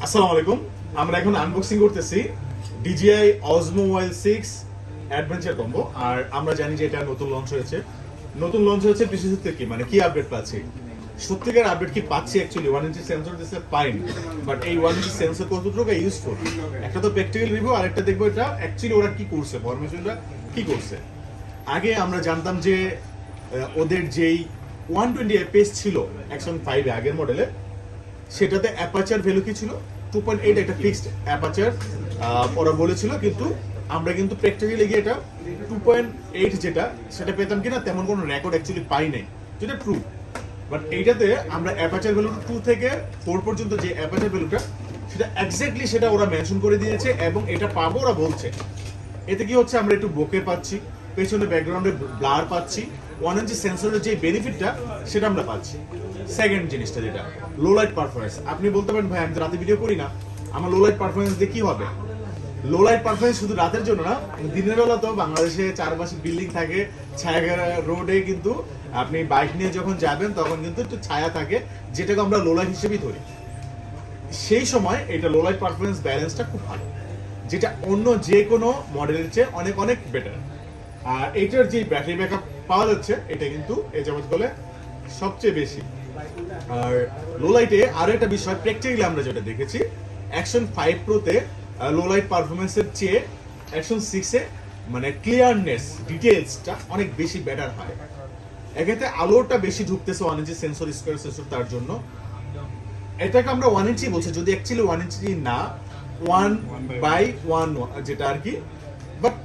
আসসালামু আলাইকুম। আমরা এখন আনবক্সিং করতেছি DJI Osmo Mobile 6 adventure combo. আর আমরা জানি যে এটা নতুন লঞ্চ হয়েছে। বিশেষত্ব কি, মানে কি আপডেট পাচ্ছি, সত্যিকার আপডেট কি পাচ্ছি? অ্যাকচুয়ালি 1 ইঞ্চি সেন্সর দিচ্ছে ফাইন, বাট এই 1 ইঞ্চি সেন্সর কতটুকু ইউজফুল, একটা তো প্র্যাকটিক্যাল রিভিউ, আর একটা দেখবো এটা অ্যাকচুয়ালি ওরা কি করছে, ফরমেশনটা কি করছে। আগে আমরা জানতাম যে ওদের যেই 120 fps ছিল অ্যাকশন 5 আগের মডেলে, সেটাতে অ্যাপারচার ভ্যালু কি ছিল 2.8, একটা ফিক্সড অ্যাপারচার ওরা বলেছিল, কিন্তু আমরা কিন্তু প্র্যাকটিক্যালি গিয়ে এটা 2.8 যেটা সেটা পেতাম কিনা তেমন কোনো রেকর্ড অ্যাকচুয়ালি পাই নাই, যেটা ট্রু। বাট এইটাতে আমরা অ্যাপারচার ভ্যালু 2 থেকে 4 পর্যন্ত যে অ্যাপারচার ভ্যালুটা, সেটা এক্স্যাক্টলি সেটা ওরা মেনশন করে দিয়েছে, এবং এটা পাবো ওরা বলছে। এতে কি হচ্ছে, আমরা একটু বোকে পাচ্ছি, পেছনে ব্যাকগ্রাউন্ডে ব্লার পাচ্ছি, 1 ইঞ্চি সেন্সরের যে বেনিফিটটা সেটা আমরা পাচ্ছি। সেকেন্ড জিনিসটা যেটা লো লাইট পারফরমেন্স, আপনি বলতে পারেন ভাই আমি তো রাতে ভিডিও করি না, আমার লো লাইট পারফরমেন্স দিয়ে কি হবে? লো লাইট পারফরমেন্স শুধু রাতের জন্য না, দিনের বেলা তো বাংলাদেশে চারপাশে বিল্ডিং থাকে, ছায়াঘেরা রোডে কিন্তু আপনি বাইক নিয়ে যখন যাবেন তখন কিন্তু একটু ছায়া থাকে, যেটাকে আমরা লো লাইট হিসেবেই ধরি। সেই সময় এটা লো লাইট পারফরমেন্স ব্যালেন্সটা খুব ভালো, যেটা অন্য যে কোনো মডেলের চেয়ে অনেক অনেক বেটার। আর এটার যে ব্যাটারি ব্যাকআপ পাওয়া যাচ্ছে, এটা কিন্তু এই যাবত বলে সবচেয়ে বেশি। আর লো লাইটে আরো একটা বিষয় প্র্যাকটিক্যালি আমরা যেটা দেখেছি, অ্যাকশন 5 প্রোতে লো লাইট পারফরমেন্সের চেয়ে অ্যাকশন 6 এ মানে ক্লিয়ারনেস, ডিটেইলসটা অনেক বেশি বেটার হয়। এক্ষেত্রে আলোটা বেশি ঢুকতেছে 1 ইঞ্চি সেন্সর, স্কয়ার সেন্সর, তার জন্য এটাকে আমরা 1 ইঞ্চি বলছি, যদি অ্যাকচুয়ালি 1 ইঞ্চি না 1/1 যেটা আর কি, বাট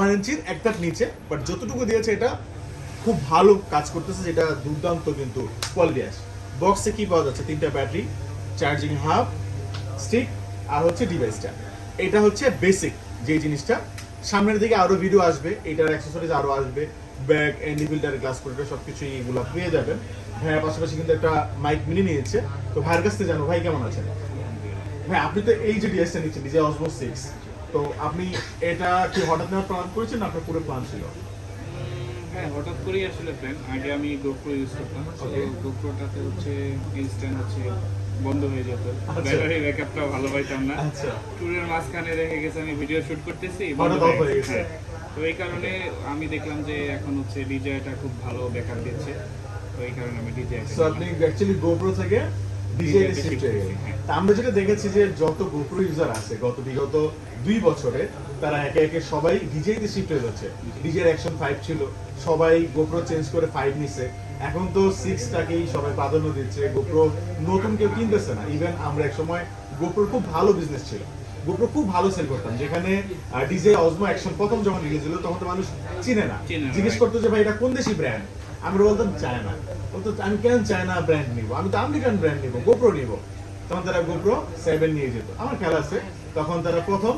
1 ইঞ্চির একটা নিচে, বাট যতটুকু দিয়েছে এটা খুব ভালো কাজ করতেছে, যেটা দুর্দান্ত কিন্তু কোয়ালিটি আছে। বক্সে কি পাওয়া যাচ্ছে, 3টা ব্যাটারি, চার্জিং হাব, স্টিক, আর হচ্ছে ডিভাইসটা। এটা হচ্ছে বেসিক যে জিনিসটা। সামনের দিকে আরো ভিডিও আসবে, এটার অ্যাক্সেসরিজ আরো আসবে, bag, and filter, glass protector, সবকিছু এইগুলো পেয়ে যাবেন। ভাইয়া পাশাপাশি কিন্তু একটা মাইক মিনি নিয়েছে, তো ভাইয়ের কাছ থেকে জানো ভাই কেমন আছেন? ভাই আপনি তো এই যে ডিভাইসটা নিচ্ছেন, DJI Osmo 6, তো আপনি এটা কি হঠাৎ নেওয়ার প্ল্যান করেছেন না আপনার পুরো প্ল্যান ছিল? হ্যাঁ, হঠাৎ করেই আসলে প্ল্যান। আগে আমি GoPro ইউজ করতাম, তো GoProটাতে হচ্ছে ইনস্ট্যান্ট হচ্ছে বন্ধ হয়ে যেত, ব্যাটারি ব্যাকআপটাও ভালো পাইতাম না। আচ্ছা, ট্যুরের মাঝখানে রেখে গেছে, আমি ভিডিও শুট করতেছি, হঠাৎ অফ হয়ে গেছে। তো এই কারণে আমি দেখলাম যে এখন হচ্ছে DJI-টা খুব ভালো ব্যাকআপ দিচ্ছে, তো এই কারণে আমি DJI সো আপনি অ্যাকচুয়ালি GoPro থেকে DJI তে শিফট হয়ে গেলেন। তা আমরা যেটা দেখেছি যে যত GoPro ইউজার আছে বিগত 2 বছরে, তারা একে একে সবাই DJI তে শিফট হয়ে যাচ্ছে। DJI অ্যাকশন 5 ছিল, সবাই GoPro চেঞ্জ করে 5 নিছে, এখন তো 6 টাকেই সবাই প্রাধান্য দিচ্ছে। GoPro নতুন কেউ কিনতেছে না। ইভেন আমরা এক সময় GoPro খুব ভালো বিজনেস ছিল, GoPro খুব ভালো সেল করতাম, যেখানে DJI Osmo অ্যাকশন প্রথম যখন রিলিজ হলো তখন তো মানুষ চিনে না, জিজ্ঞেস করতো যে ভাই এটা কোন দেশি ব্র্যান্ড। আমরা বলতাম চায়না, বলতো আমি কেন চায়না ব্র্যান্ড নিব, আমি তো আমেরিকান ব্র্যান্ড নিব, GoPro নিব। তখন তারা GoPro 7 নিয়ে যেত। আমার খেয়াল আছে তখন তারা প্রথম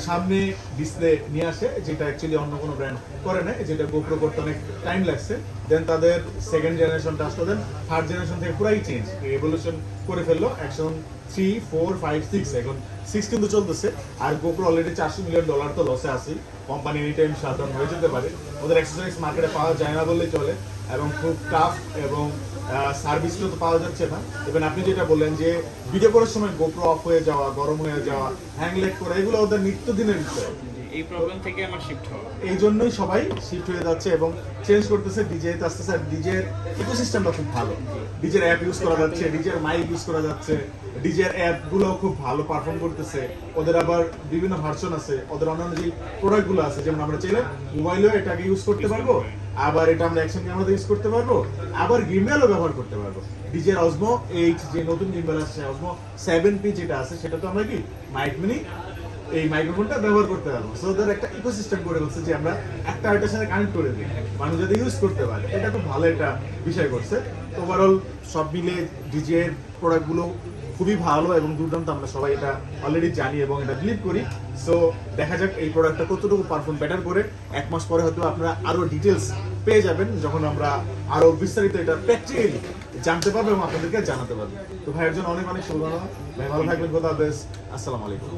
সামনে ডিসপ্লে নিয়ে আসে, যেটা অ্যাকচুয়ালি অন্য কোনো ব্র্যান্ড করে না, যেটা GoPro করতে অনেক টাইম লাগছে। দেন তাদের সেকেন্ড জেনারেশনটা আসলো, দেন থার্ড জেনারেশন থেকে পুরাই চেঞ্জ, রেভলিউশন করে ফেললো। অ্যাকশন 3, 4, 5, 6, এখন 6 কিন্তু চলতেছে। আর GoPro অলরেডি $400 মিলিয়ন তো লসে আছে, কোম্পানি এনি টাইম শাটডাউন হয়ে যেতে পারে। ওদের অ্যাক্সেসরিজ মার্কেটে পাওয়া যায় না বললেই চলে, এবং খুব টাফ, এবং সার্ভিসগুলো তো পাওয়া যাচ্ছে না। ইভেন আপনি যেটা বললেন যে ভিডিও করার সময় GoPro অফ হয়ে যাওয়া, গরম হয়ে যাওয়া, হ্যাং লেগ করা, এগুলো ওদের নিত্যদিনের বিষয়। এই প্রবলেম থেকে আমার শিফট হওয়া। এই জন্যই সবাই শিফট হয়ে যাচ্ছে এবং চেঞ্জ করতেছে DJI তে আসতেছে। আর DJI ইকোসিস্টেমটা খুব ভালো, DJI অ্যাপ ইউজ করা যাচ্ছে, DJI মাইক ইউজ করা যাচ্ছে, DJI অ্যাপগুলো খুব ভালো পারফর্ম করতেছে। ওদের আবার বিভিন্ন ভার্সন আছে, ওদের অন্যান্য যে প্রোডাক্টগুলো আছে, যেমন আমরা চাইলে মোবাইলেও এটাকে ইউজ করতে পারবো, আবার এটা আমরা অ্যাকশন ক্যামেরাতে ইউজ করতে পারবো, আবার গিম্বলও ব্যবহার করতে পারবো। DJI Osmo 8 যে নতুন গিম্বল আসছে, Osmo 7P যেটা আছে, সেটা তো আমরা কি মাইক মিনি এই মাইক্রোফোনটা ব্যবহার করতে পারবো। সো ওদের একটা ইকোসিস্টেম করে বলছে যে আমরা একটা আরেকটার সাথে কানেক্ট করে দিই, মানুষ যাতে ইউজ করতে পারে। এটা খুব ভালো একটা বিষয় করছে। ওভারঅল সব মিলে DJI এর প্রোডাক্টগুলো খুবই ভালো এবং দুর্দান্ত, আমরা সবাই এটা অলরেডি জানি এবং এটা বিলিভ করি। সো দেখা যাক এই প্রোডাক্টটা কতটুকু পারফর্ম বেটার করে। 1 মাস পরে হয়তো আপনারা আরো ডিটেলস পেয়ে যাবেন, যখন আমরা আরো বিস্তারিত এটা প্র্যাকটিক্যালি জানতে পারবো এবং আপনাদেরকে জানাতে পারবো। তো ভাইয়ের জন্য অনেক অনেক শুভকামনা। ভাই ভালো থাকবেন, খোদা হাফেজ, আসসালামু আলাইকুম।